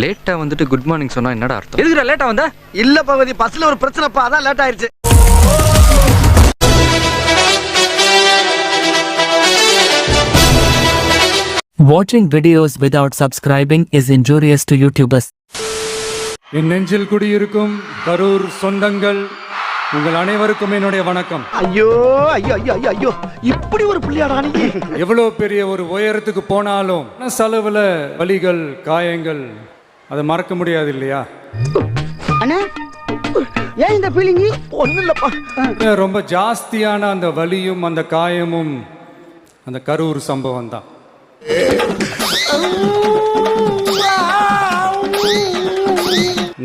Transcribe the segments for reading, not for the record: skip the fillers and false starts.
லேட்டா வந்துட்டு good morning சொன்னா என்னடா அர்த்தம்? எதுக்குடா லேட்டா வந்த? இல்ல பகவதி, பஸ்ல ஒரு பிரச்சனைப்பா, அதான் லேட் ஆயிருச்சு. Watching videos without subscribing is injurious to YouTubers. என் நெஞ்சில் குடியிருக்கும் கரூர் சொந்தங்கள் உங்கள் அனைவருக்கும் என்னுடைய வணக்கம். ஐயோ ஐயோ ஐயோ ஐயோ ஐயோ, இப்படி ஒரு பிள்ளையாடா நீ. எவ்வளவு பெரிய ஒரு உயரத்துக்கு போனாலும் செலவுல வலிகள் காயங்கள் அதை மறக்க முடியாது இல்லையா? அண்ணா ஏன் இந்த ஃபீலிங்? ஒண்ணும் இல்லப்பா. ரொம்ப ஜாஸ்தியான அந்த வலியும் அந்த காயமும் அந்த கரூர் சம்பவம் தான்.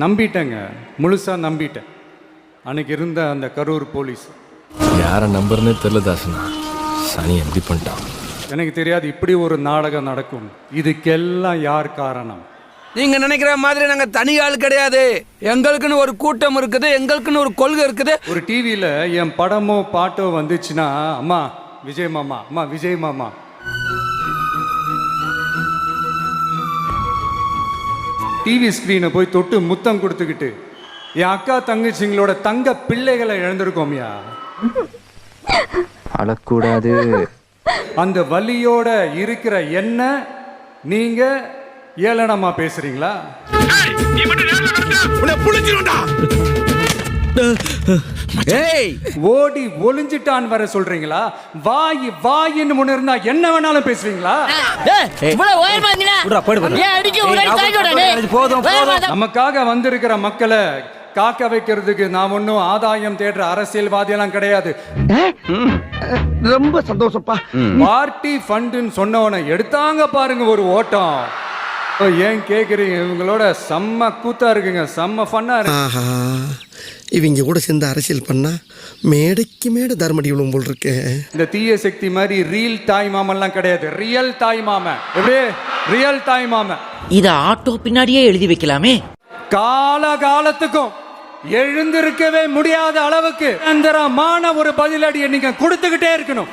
நம்பிட்டேங்க, முழுசா நம்பிட்டேன். அன்னைக்கு இருந்த அந்த கரூர் போலீஸ் யாரை நம்புறனே தெரியல தாசனா. சனி எப்படி பண்ணிட்டான் எனக்கு தெரியாது. இப்படி ஒரு நாடகம் நடக்கும். இதுக்கெல்லாம் யார் காரணம்? நீங்க நினைக்கிற மாதிரி நாங்க தனி ஆள் கிடையாது. எங்களுக்குன்னு ஒரு கூட்டம் இருக்குது, எங்களுக்குன்னு ஒரு கொள்கை இருக்குது. ஒரு டிவியில என் படமோ பாட்டோ வந்துச்சுன்னா, அம்மா விஜய் மாமா, அம்மா விஜய் மாமா, டிவி ஸ்கிரீனை போய் தொட்டு முத்தம் கொடுத்துக்கிட்டு என் அக்கா தங்கச்சிங்களோட தங்க பிள்ளைகளை இழந்திருக்கோம்யா. அழக்கூடாது. அந்த வலியோட இருக்கிற என்ன நீங்க ஏளனமா பேசுறீங்களா? ஓடி ஒளிஞ்சிட்டான் வர சொல்றீங்களா? வாய் வாயின்னு முன்ன இருந்தா என்ன வேணாலும் பேசுவீங்களா? நமக்காக வந்திருக்கிற மக்களை காக்க வைக்கிறதுக்கு நான் ஒன்னும் ஆதாயம் தேடுற அரசியல்வாதியெல்லாம் கிடையாது. ரொம்ப சந்தோஷப்பா. பார்ட்டி ஃபண்டுன்னு சொன்னவனை எடுத்தாங்க பாருங்க ஒரு ஓட்டம். ஏன் கேக்குறீங்க? இவங்களோட செம்ம கூத்தா இருக்குங்க, செம்ம ஃபன்னா இருக்கு. இவங்க கூட சேர்ந்து அரசியல் பண்ணா மேடைக்கு மேடை தர்மடி விழும் போல் இருக்கு. இந்த தீய சக்தி மாதிரி ரியல் தாய் மாமன்லாம் கிடையாது. ரியல் தாய் மாமன் எப்படி? ரியல் தாய் மாமன் இத ஆட்டோ பின்னாடியே எழுதி வைக்கலாமே. காலத்துக்கும் எழுந்திருக்கவே முடியாத அளவுக்கு அந்தரமான ஒரு பதிலடியை நீங்க கொடுத்துக்கிட்டே இருக்கணும்.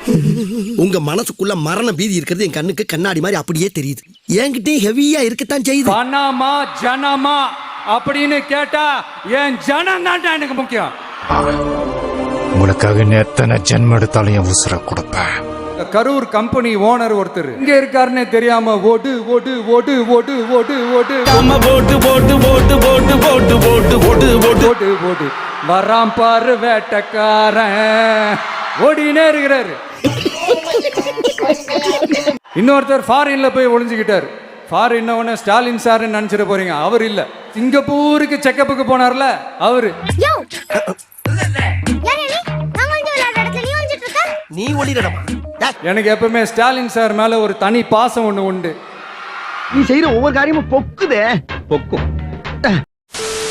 உங்க மனசுக்குள்ள மரண பீதி இருக்கிறது என் கண்ணுக்கு கண்ணாடி மாதிரி அப்படியே தெரியுது. என்கிட்டயும் ஹெவியா இருக்கத்தான் செய்யுது. பணமா ஜனமா அப்படின்னு கேட்டா என் ஜனம் தான் எனக்கு முக்கியம். உனக்காக எத்தனை ஜென்மம் எடுத்தாலும் என் உசுர கொடுப்பேன். கரூர் கம்பெனி ஓனர் ஒருத்தர் இங்க இருக்காருன்னே தெரியாம ஓடு ஓடு ஓடு ஓடு ஓடு ஓடு ஓடு ஓடு வராம் பாரு வேட்டக்காரன் ஓடினே இருக்கிறாரு. இன்னொருத்தர் ஃபாரின்ல போய் ஒளிஞ்சுக்கிட்டாரு. ஃபாரின் ஸ்டாலின் சார் நினைச்சிட போறீங்க. அவர் இல்ல, சிங்கப்பூருக்கு செக்கப்புக்கு போனார்ல அவரு. நீ ஒளிரடமா. எனக்கு எப்பவுமே ஸ்டாலின் சார் மேல ஒரு தனி பாசம் ஒண்ணு உண்டு. நீ செய்யற ஒவ்வொரு காரியமும் பொக்குதே. பொக்கும்.